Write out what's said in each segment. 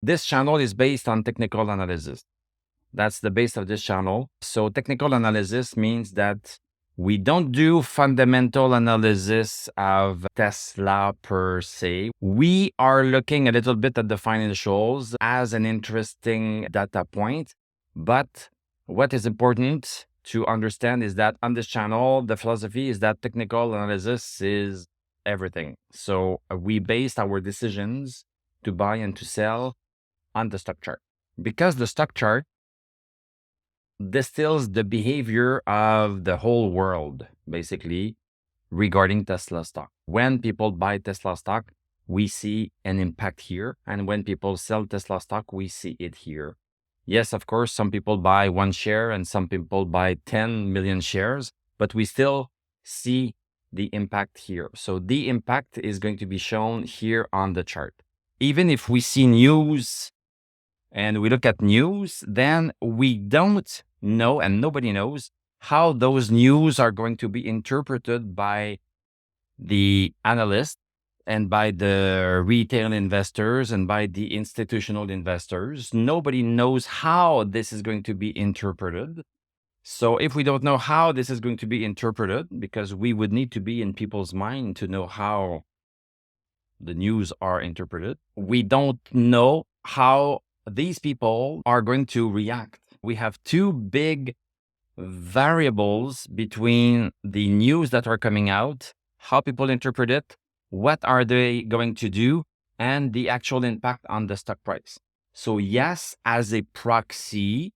This channel is based on technical analysis. That's the base of this channel. So technical analysis means that we don't do fundamental analysis of Tesla per se. We are looking a little bit at the financials as an interesting data point. But what is important to understand is that on this channel, the philosophy is that technical analysis is everything. So we based our decisions to buy and to sell on the stock chart. Because the stock chart distills the behavior of the whole world, basically, regarding Tesla stock. When people buy Tesla stock, we see an impact here. And when people sell Tesla stock, we see it here. Yes, of course, some people buy 1 share and some people buy 10 million shares, but we still see the impact here. So the impact is going to be shown here on the chart. Even if we see news and we look at news, then we don't know, and nobody knows, how those news are going to be interpreted by the analysts and by the retail investors and by the institutional investors. Nobody knows how this is going to be interpreted. So if we don't know how this is going to be interpreted, because we would need to be in people's mind to know how the news are interpreted, we don't know how these people are going to react. We have two big variables between the news that are coming out, how people interpret it, what are they going to do, and the actual impact on the stock price. So yes, as a proxy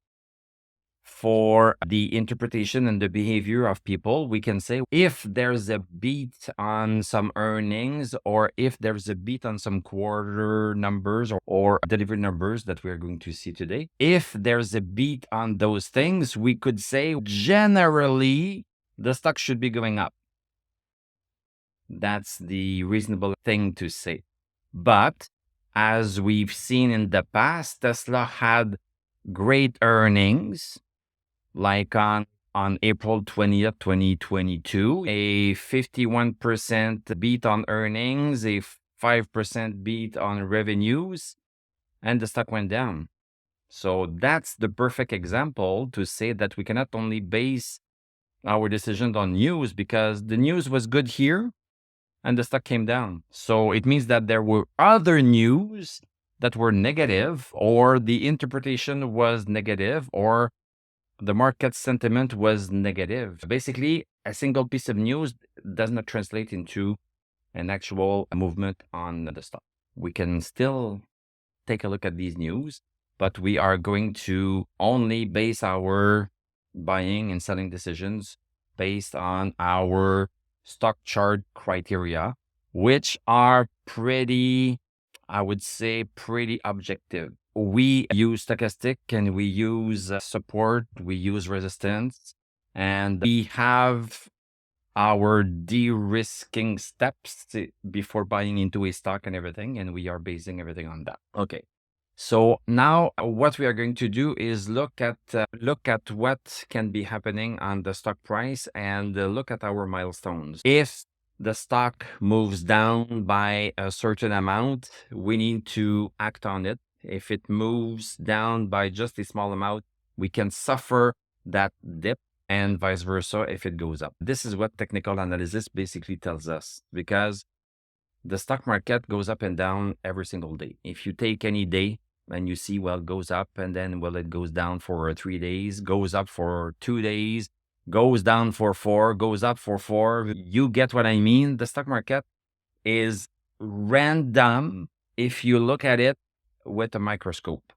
for the interpretation and the behavior of people, we can say if there's a beat on some earnings or if there's a beat on some quarter numbers or delivery numbers that we're going to see today, if there's a beat on those things, we could say generally the stock should be going up. That's the reasonable thing to say. But as we've seen in the past, Tesla had great earnings, like on April 20th, 2022, a 51% beat on earnings, a 5% beat on revenues, and the stock went down. So that's the perfect example to say that we cannot only base our decisions on news, because the news was good here and the stock came down. So it means that there were other news that were negative, or the interpretation was negative, or the market sentiment was negative. Basically, a single piece of news does not translate into an actual movement on the stock. We can still take a look at these news, but we are going to only base our buying and selling decisions based on our stock chart criteria, which are pretty, I would say, pretty objective. We use stochastic and we use support, we use resistance, and we have our de-risking steps before buying into a stock and everything, and we are basing everything on that. Okay. So now what we are going to do is look at what can be happening on the stock price and look at our milestones. If the stock moves down by a certain amount, we need to act on it. If it moves down by just a small amount, we can suffer that dip, and vice versa if it goes up. This is what technical analysis basically tells us, because the stock market goes up and down every single day. If you take any day and you see, well, it goes up and then, well, it goes down for 3 days, goes up for 2 days, goes down for 4, goes up for 4. You get what I mean? The stock market is random if you look at it with a microscope.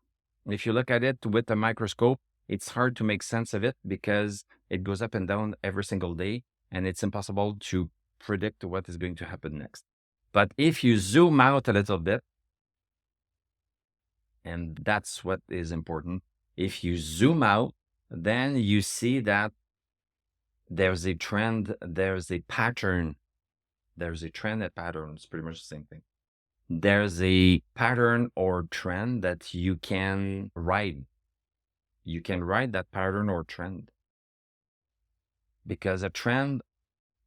If you look at it with a microscope, it's hard to make sense of it because it goes up and down every single day, and it's impossible to predict what is going to happen next. But if you zoom out a little bit, and that's what is important, if you zoom out, then you see that there's a trend, there's a pattern. There's a trend and pattern. It's pretty much the same thing. There's a pattern or trend that you can ride. You can ride that pattern or trend, because a trend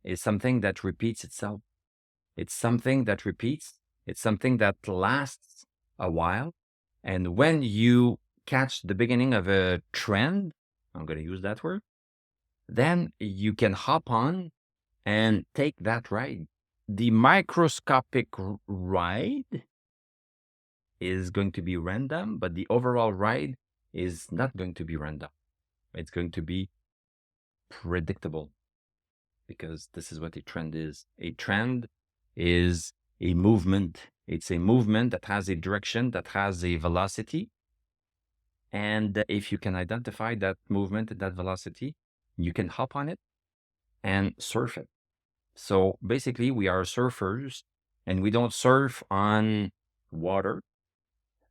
is something that repeats itself. It's something that repeats. It's something that lasts a while. And when you catch the beginning of a trend, I'm going to use that word, then you can hop on and take that ride. The microscopic ride is going to be random, but the overall ride is not going to be random. It's going to be predictable, because this is what a trend is. A trend is a movement. It's a movement that has a direction, that has a velocity. And if you can identify that movement and that velocity, you can hop on it and surf it. So basically, we are surfers, and we don't surf on water.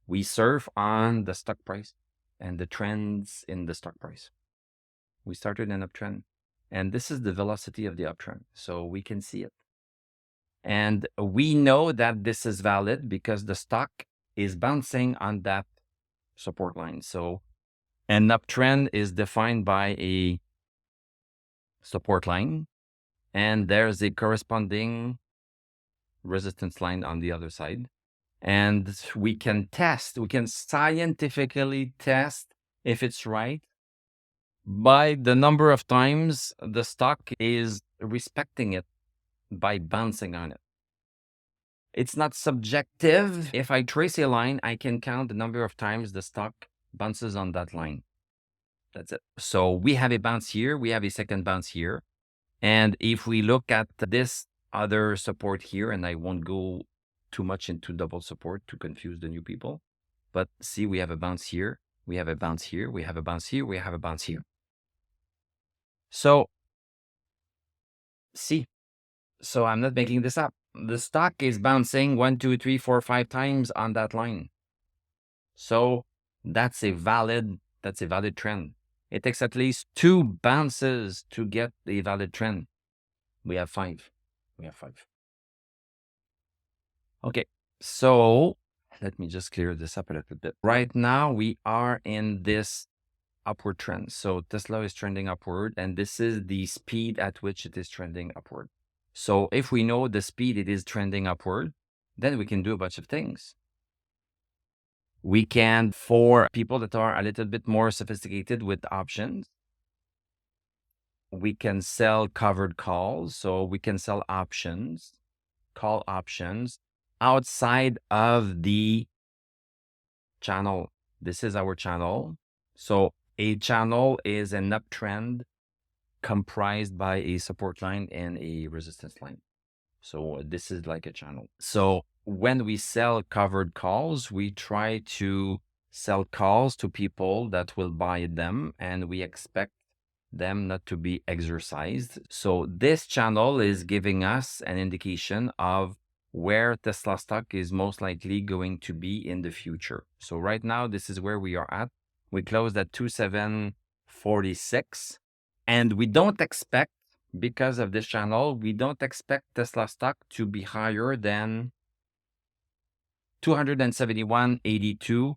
We surf on the stock price and the trends in the stock price. We started an uptrend, and this is the velocity of the uptrend. So we can see it. And we know that this is valid because the stock is bouncing on that support line. So an uptrend is defined by a support line, and there's a corresponding resistance line on the other side. And we can scientifically test if it's right by the number of times the stock is respecting it by bouncing on it. It's not subjective. If I trace a line, I can count the number of times the stock bounces on that line. That's it. So we have a bounce here. We have a second bounce here. And if we look at this other support here, and I won't go too much into double support to confuse the new people, but see, we have a bounce here. We have a bounce here. We have a bounce here. We have a bounce here. So see, so I'm not making this up. The stock is bouncing 1, 2, 3, 4, 5 times on that line. So that's a valid trend. It takes at least 2 bounces to get a valid trend. We have 5. Okay, so let me just clear this up a little bit. Right now, we are in this upward trend. So Tesla is trending upward, and this is the speed at which it is trending upward. So if we know the speed it is trending upward, then we can do a bunch of things. We can, for people that are a little bit more sophisticated with options, we can sell covered calls. So we can sell options, call options outside of the channel. This is our channel. So a channel is an uptrend comprised by a support line and a resistance line. So this is like a channel. So when we sell covered calls, we try to sell calls to people that will buy them, and we expect them not to be exercised. So this channel is giving us an indication of where Tesla stock is most likely going to be in the future. So right now, this is where we are at. We closed at 2746, and we don't expect, because of this channel, we don't expect Tesla stock to be higher than 271.82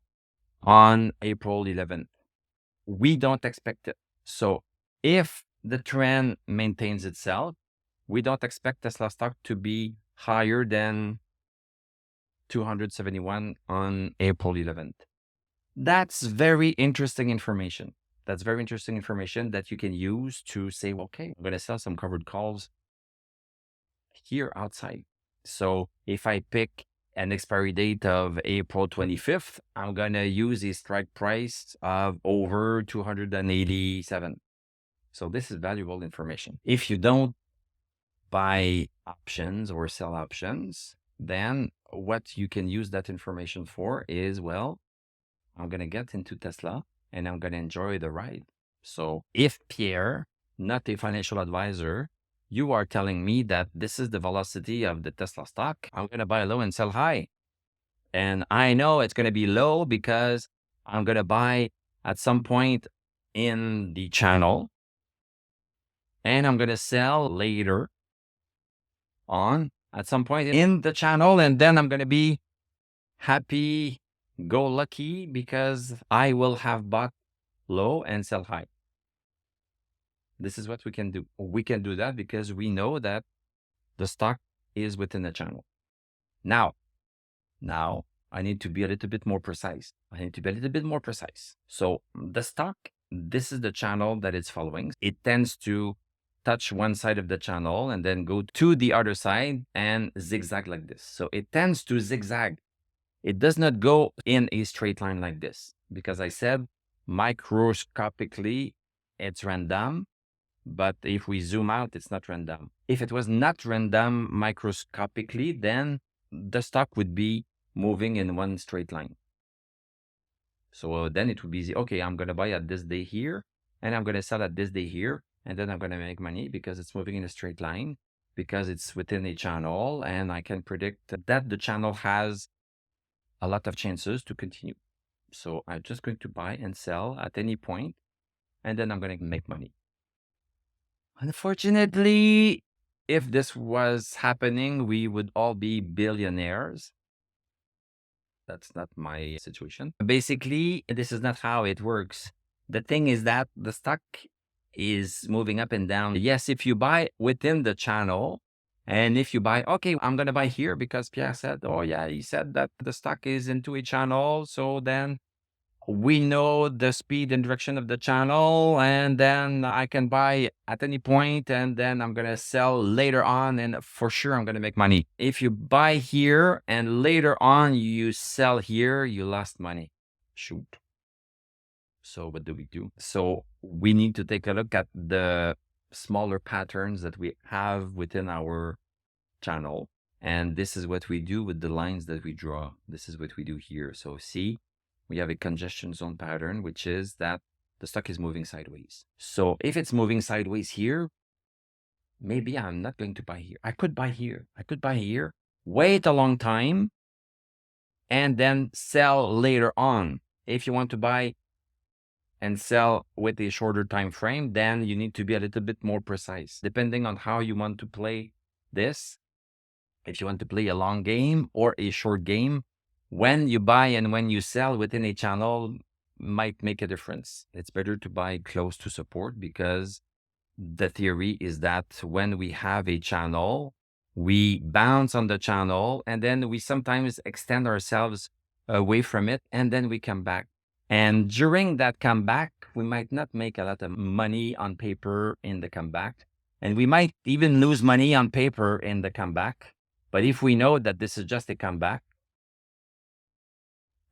on April 11th. We don't expect it. So if the trend maintains itself, we don't expect Tesla stock to be higher than 271 on April 11th. That's very interesting information. That's very interesting information that you can use to say, okay, I'm going to sell some covered calls here outside. So if I pick an expiry date of April 25th, I'm going to use a strike price of over 287. So this is valuable information. If you don't buy options or sell options, then what you can use that information for is, well, I'm going to get into Tesla and I'm going to enjoy the ride. So if Pierre, not a financial advisor, you are telling me that this is the velocity of the Tesla stock, I'm going to buy low and sell high. And I know it's going to be low because I'm going to buy at some point in the channel, and I'm going to sell later on at some point in the channel. And then I'm going to be happy go lucky because I will have bought low and sell high. This is what we can do. We can do that because we know that the stock is within the channel. Now, I need to be a little bit more precise. So the stock, this is the channel that it's following. It tends to touch one side of the channel and then go to the other side and zigzag like this. So it tends to zigzag. It does not go in a straight line like this, because I said microscopically it's random, but if we zoom out, it's not random. If it was not random microscopically, then the stock would be moving in one straight line. So then it would be easy. Okay, I'm going to buy at this day here, and I'm going to sell at this day here, and then I'm going to make money because it's moving in a straight line, because it's within a channel, and I can predict that the channel has a lot of chances to continue. So I'm just going to buy and sell at any point, and then I'm going to make money. Unfortunately, if this was happening, we would all be billionaires. That's not my situation. Basically, this is not how it works. The thing is that the stock is moving up and down. Yes, if you buy within the channel, and if you buy, okay, I'm going to buy here because Pierre said, oh yeah, he said that the stock is into a channel. So then we know the speed and direction of the channel, and then I can buy at any point, and then I'm going to sell later on, and for sure I'm going to make money. If you buy here and later on you sell here, you lost money. Shoot. So what do we do? So we need to take a look at the smaller patterns that we have within our channel. And this is what we do with the lines that we draw. This is what we do here. So see, we have a congestion zone pattern, which is that the stock is moving sideways. So if it's moving sideways here, maybe I'm not going to buy here. I could buy here. Wait a long time, and then sell later on. If you want to buy and sell with a shorter time frame, then you need to be a little bit more precise, depending on how you want to play this. If you want to play a long game or a short game, when you buy and when you sell within a channel might make a difference. It's better to buy close to support, because the theory is that when we have a channel, we bounce on the channel and then we sometimes extend ourselves away from it, and then we come back. And during that comeback, we might not make a lot of money on paper in the comeback, and we might even lose money on paper in the comeback. But if we know that this is just a comeback,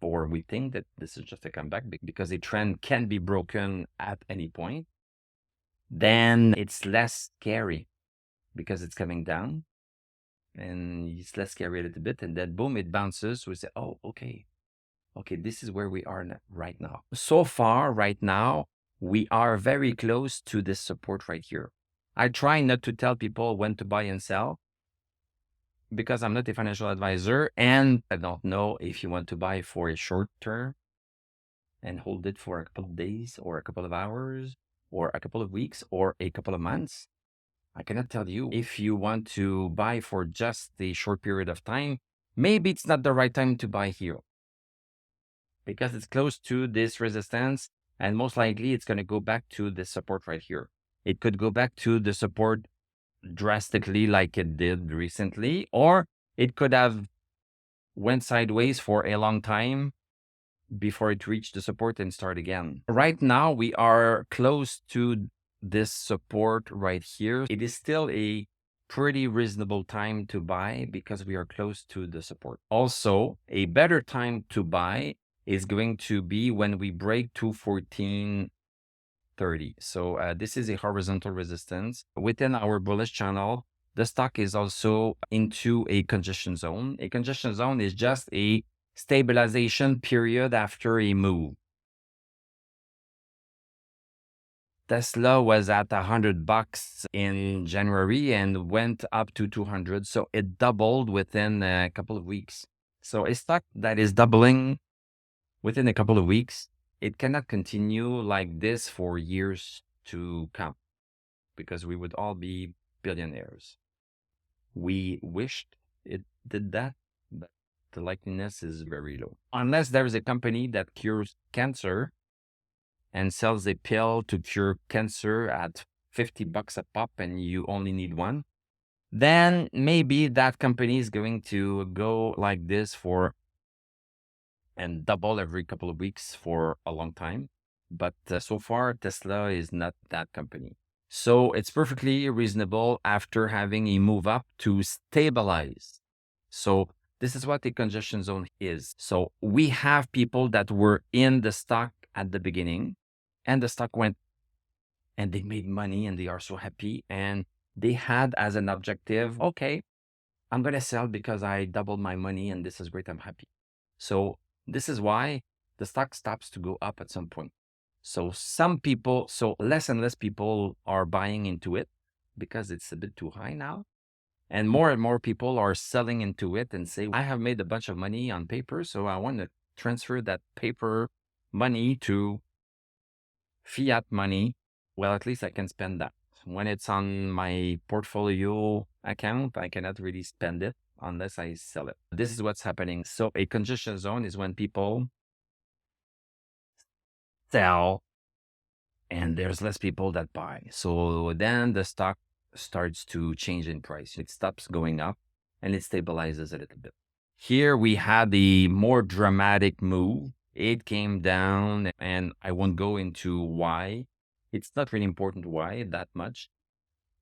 or we think that this is just a comeback because a trend can be broken at any point, then it's less scary because it's coming down, and it's less scary a little bit. And then boom, it bounces. We say, oh, okay, this is where we are right now. So far, right now, we are very close to this support right here. I try not to tell people when to buy and sell, because I'm not a financial advisor, and I don't know if you want to buy for a short term and hold it for a couple of days or a couple of hours or a couple of weeks or a couple of months. I cannot tell you. If you want to buy for just a short period of time, maybe it's not the right time to buy here, because it's close to this resistance, and most likely it's going to go back to the support right here. It could go back to the support drastically like it did recently, or it could have went sideways for a long time before it reached the support and start again. Right now, we are close to this support right here. It is still a pretty reasonable time to buy because we are close to the support. Also, a better time to buy is going to be when we break 214.30. So this is a horizontal resistance. Within our bullish channel, the stock is also into a congestion zone. A congestion zone is just a stabilization period after a move. Tesla was at $100 in January and went up to 200. So it doubled within a couple of weeks. So a stock that is doubling within a couple of weeks, it cannot continue like this for years to come, because we would all be billionaires. We wished it did that, but the likeliness is very low. Unless there is a company that cures cancer and sells a pill to cure cancer at $50 a pop and you only need one, then maybe that company is going to go like this for and double every couple of weeks for a long time. But so far, Tesla is not that company. So it's perfectly reasonable after having a move up to stabilize. So this is what a congestion zone is. So we have people that were in the stock at the beginning, and the stock went and they made money and they are so happy. And they had as an objective, okay, I'm going to sell because I doubled my money and this is great. I'm happy. So this is why the stock stops to go up at some point. So so less and less people are buying into it because it's a bit too high now. And more people are selling into it and say, I have made a bunch of money on paper, so I want to transfer that paper money to fiat money. Well, at least I can spend that. When it's on my portfolio account, I cannot really spend it unless I sell it. This is what's happening. So a congestion zone is when people sell and there's less people that buy. So then the stock starts to change in price. It stops going up and it stabilizes a little bit. Here we had the more dramatic move. It came down, and I won't go into why. It's not really important why that much.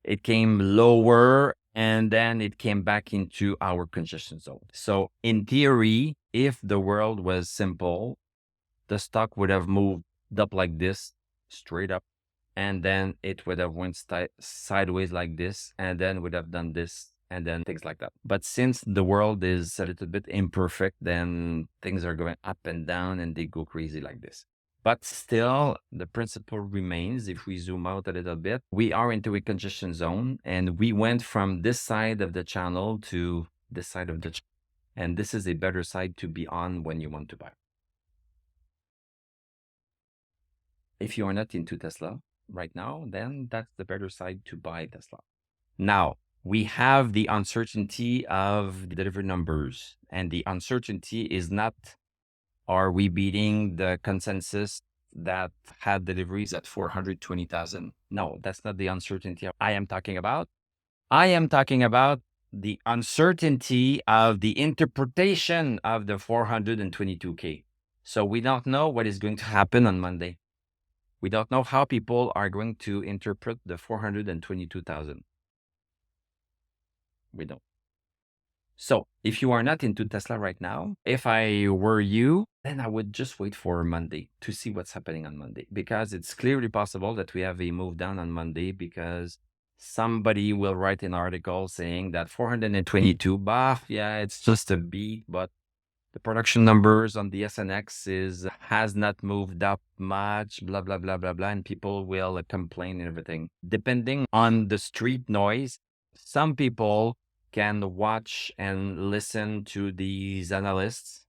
It came lower and then it came back into our congestion zone. So in theory, if the world was simple, the stock would have moved up like this, straight up, and then it would have went sideways like this, and then would have done this, and then things like that. But since the world is a little bit imperfect, then things are going up and down, and they go crazy like this. But still, the principle remains. If we zoom out a little bit, we are into a congestion zone, and we went from this side of the channel to this side of the channel. And this is a better side to be on when you want to buy. If you are not into Tesla right now, then that's the better side to buy Tesla. Now, we have the uncertainty of the delivery numbers, and the uncertainty is not, are we beating the consensus that had deliveries at 420,000? No, that's not the uncertainty I am talking about. I am talking about the uncertainty of the interpretation of the 422K. So we don't know what is going to happen on Monday. We don't know how people are going to interpret the 422,000. We don't. So if you are not into Tesla right now, if I were you, then I would just wait for Monday to see what's happening on Monday, because it's clearly possible that we have a move down on Monday because somebody will write an article saying that 422, bah, yeah, it's just a beat, but the production numbers on the SNX has not moved up much, blah, blah, blah, blah, blah. And people will complain and everything. Depending on the street noise, some people can watch and listen to these analysts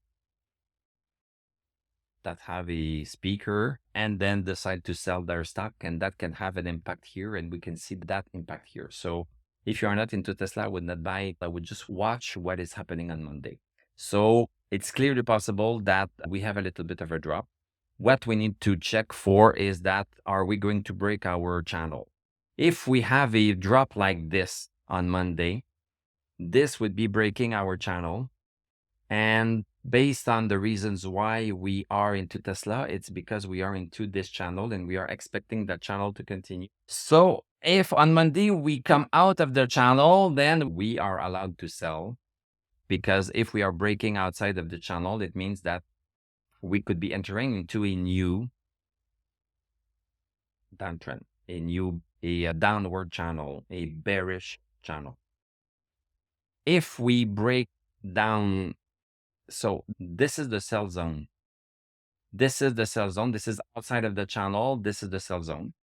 that have a speaker and then decide to sell their stock. And that can have an impact here. And we can see that impact here. So if you are not into Tesla, I would not buy it. I would just watch what is happening on Monday. So it's clearly possible that we have a little bit of a drop. What we need to check for is that, are we going to break our channel? If we have a drop like this on Monday, this would be breaking our channel. And based on the reasons why we are into Tesla, it's because we are into this channel and we are expecting that channel to continue. So if on Monday we come out of the channel, then we are allowed to sell. Because if we are breaking outside of the channel, it means that we could be entering into a new downtrend, a downward channel, a bearish channel. If we break down, so this is the sell zone. This is the sell zone. This is outside of the channel. This is the sell zone.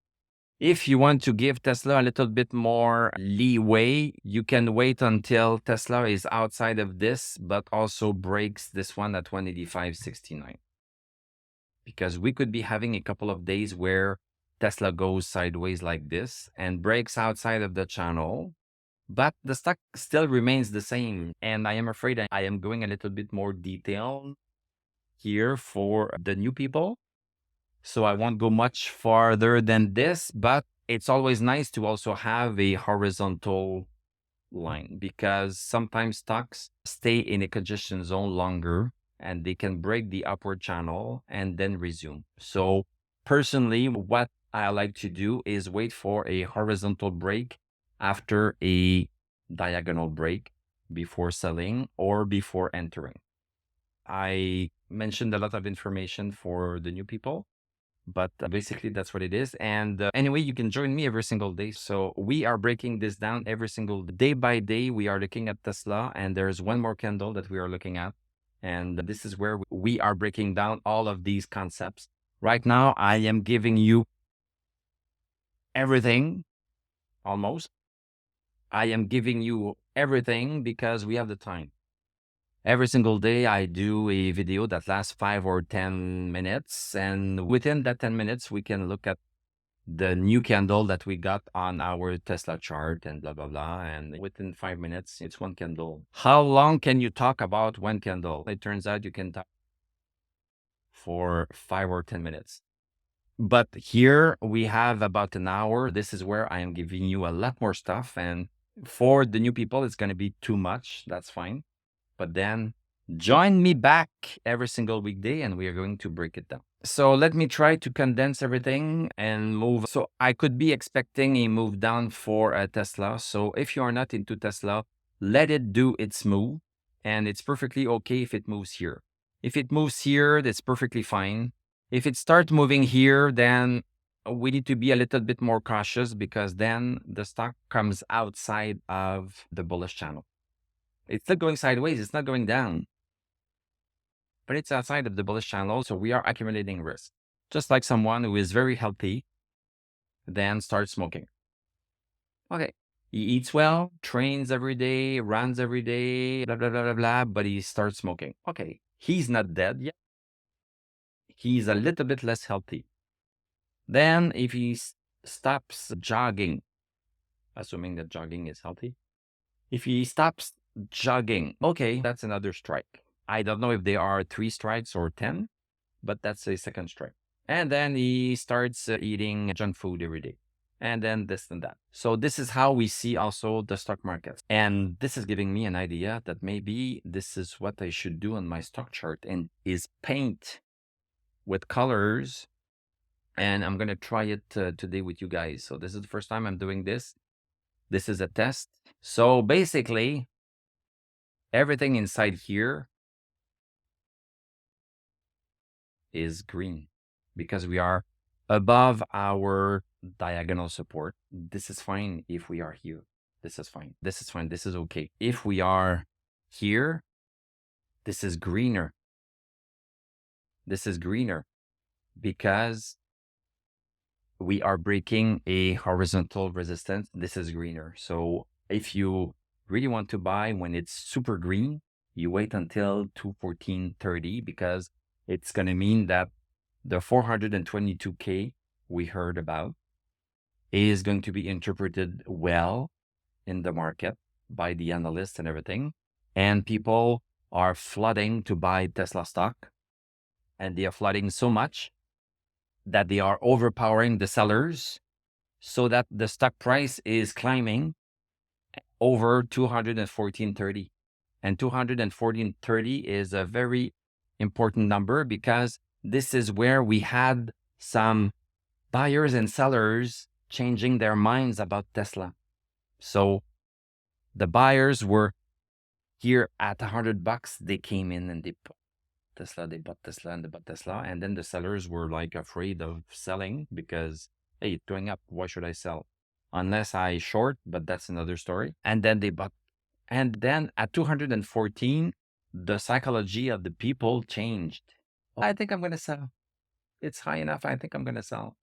If you want to give Tesla a little bit more leeway, you can wait until Tesla is outside of this, but also breaks this one at 185.69. Because we could be having a couple of days where Tesla goes sideways like this and breaks outside of the channel, but the stock still remains the same. And I am afraid I am going a little bit more detailed here for the new people. So I won't go much farther than this, but it's always nice to also have a horizontal line, because sometimes stocks stay in a congestion zone longer and they can break the upward channel and then resume. So personally, what I like to do is wait for a horizontal break after a diagonal break before selling or before entering. I mentioned a lot of information for the new people, but basically that's what it is. And anyway, you can join me every single day. So we are breaking this down every single day by day. We are looking at Tesla, and there's one more candle that we are looking at. And this is where we are breaking down all of these concepts. Right now, I am giving you everything, almost. I am giving you everything because we have the time. Every single day, I do a video that lasts 5 or 10 minutes. And within that 10 minutes, we can look at the new candle that we got on our Tesla chart and blah, blah, blah. And within 5 minutes, it's one candle. How long can you talk about one candle? It turns out you can talk for 5 or 10 minutes. But here we have about an hour. This is where I am giving you a lot more stuff. And for the new people, it's going to be too much. That's fine. But then join me back every single weekday and we are going to break it down. So let me try to condense everything and move. So I could be expecting a move down for a Tesla. So if you are not into Tesla, let it do its move. And it's perfectly okay if it moves here. If it moves here, that's perfectly fine. If it starts moving here, then we need to be a little bit more cautious because then the stock comes outside of the bullish channel. It's still going sideways. It's not going down, but it's outside of the bullish channel. So we are accumulating risk, just like someone who is very healthy, then starts smoking. Okay. He eats well, trains every day, runs every day, blah, blah, blah, blah, blah, but he starts smoking. Okay. He's not dead yet. He's a little bit less healthy. Then if he stops jogging, assuming that jogging is healthy, if he stops jogging, okay, that's another strike. I don't know if there are 3 strikes or 10, but that's a second strike. And then he starts eating junk food every day. And then this and that. So this is how we see also the stock markets. And this is giving me an idea that maybe this is what I should do on my stock chart and is paint with colors. And I'm going to try it today with you guys. So this is the first time I'm doing this. This is a test. So basically, everything inside here is green because we are above our diagonal support. This is fine if we are here. This is fine. This is fine. This is okay. If we are here, this is greener. This is greener because we are breaking a horizontal resistance. This is greener. So if you really want to buy when it's super green, you wait until 214.30 because it's going to mean that the 422K we heard about is going to be interpreted well in the market by the analysts and everything. And people are flooding to buy Tesla stock. And they are flooding so much that they are overpowering the sellers so that the stock price is climbing over 214.30. And 214.30 is a very important number because this is where we had some buyers and sellers changing their minds about Tesla. So the buyers were here at $100. They came in and they bought Tesla, they bought Tesla, and they bought Tesla. And then the sellers were like afraid of selling because, hey, it's going up. Why should I sell? Unless I short, but that's another story. And then they bought. And then at 214, the psychology of the people changed. I think I'm going to sell. It's high enough. I think I'm going to sell.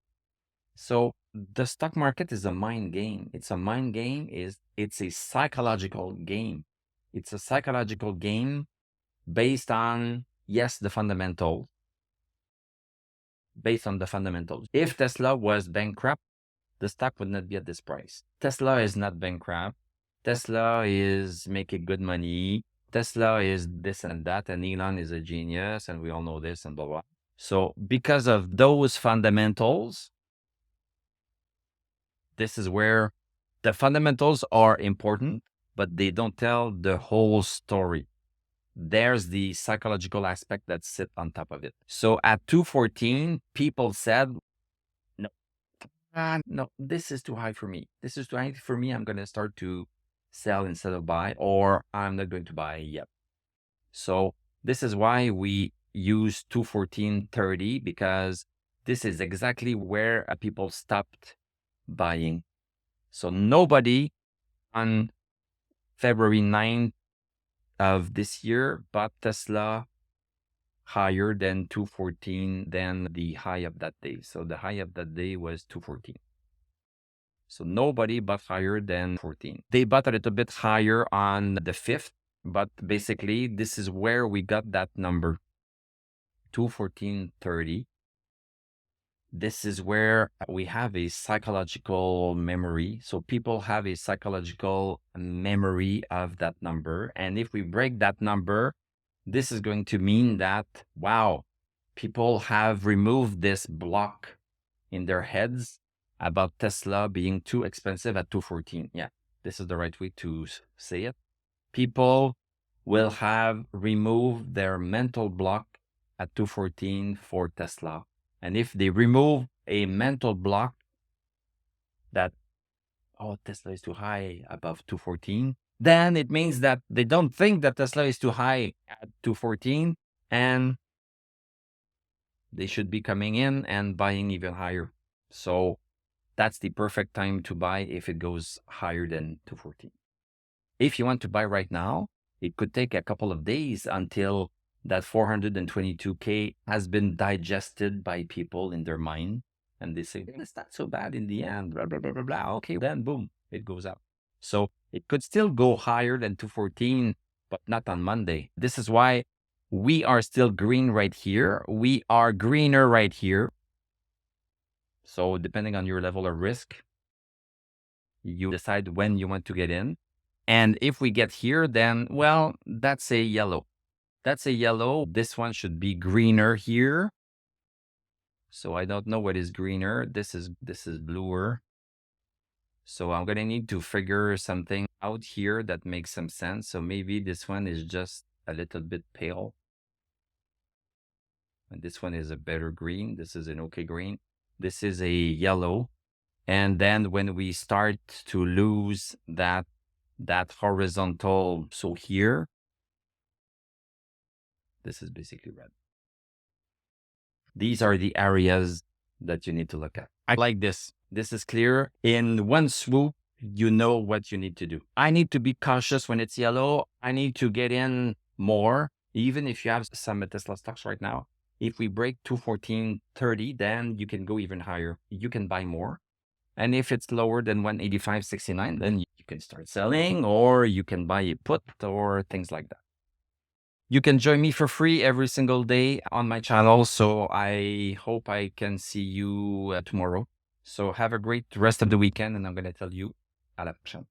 So the stock market is a mind game. It's a mind game. It's a psychological game. It's a psychological game based on, yes, the fundamentals. Based on the fundamentals. If Tesla was bankrupt, the stock would not be at this price. Tesla is not bankrupt. Tesla is making good money. Tesla is this and that, and Elon is a genius, and we all know this and blah, blah. So because of those fundamentals, this is where the fundamentals are important, but they don't tell the whole story. there's the psychological aspect that sit on top of it. So at 214, people said, no, no, this is too high for me. This is too high for me. I'm going to start to sell instead of buy, or I'm not going to buy yet. So this is why we use 214.30, because this is exactly where people stopped buying. So nobody on February 9th of this year bought Tesla higher than 214 than the high of that day. So the high of that day was 214. So nobody bought higher than 14. They bought a little bit higher on the 5th, but basically this is where we got that number, 214.30. This is where we have a psychological memory. So people have a psychological memory of that number. And if we break that number, this is going to mean that, wow, people have removed this block in their heads about Tesla being too expensive at 214. Yeah, this is the right way to say it. People will have removed their mental block at 214 for Tesla. And if they remove a mental block that, oh, Tesla is too high above 214, then it means that they don't think that Tesla is too high at 214, and they should be coming in and buying even higher. So that's the perfect time to buy if it goes higher than 214. If you want to buy right now, it could take a couple of days until that 422K has been digested by people in their mind. And they say, it's not so bad in the end, blah, blah, blah, blah, blah. Okay, then boom, it goes up. So it could still go higher than 214, but not on Monday. This is why we are still green right here. We are greener right here. So depending on your level of risk, you decide when you want to get in. And if we get here, then, well, that's a yellow. That's a yellow. This one should be greener here. So I don't know what is greener. This is bluer. So I'm going to need to figure something out here that makes some sense. So maybe this one is just a little bit pale. And this one is a better green. This is an okay green. This is a yellow. And then when we start to lose that horizontal, so here, this is basically red. These are the areas that you need to look at. I like this. This is clear. In one swoop, you know what you need to do. I need to be cautious when it's yellow. I need to get in more, even if you have some Tesla stocks right now. If we break 214.30, then you can go even higher. You can buy more. And if it's lower than 185.69, then you can start selling, or you can buy a put or things like that. You can join me for free every single day on my channel. So I hope I can see you tomorrow. So have a great rest of the weekend, and I'm going to tell you à la prochaine.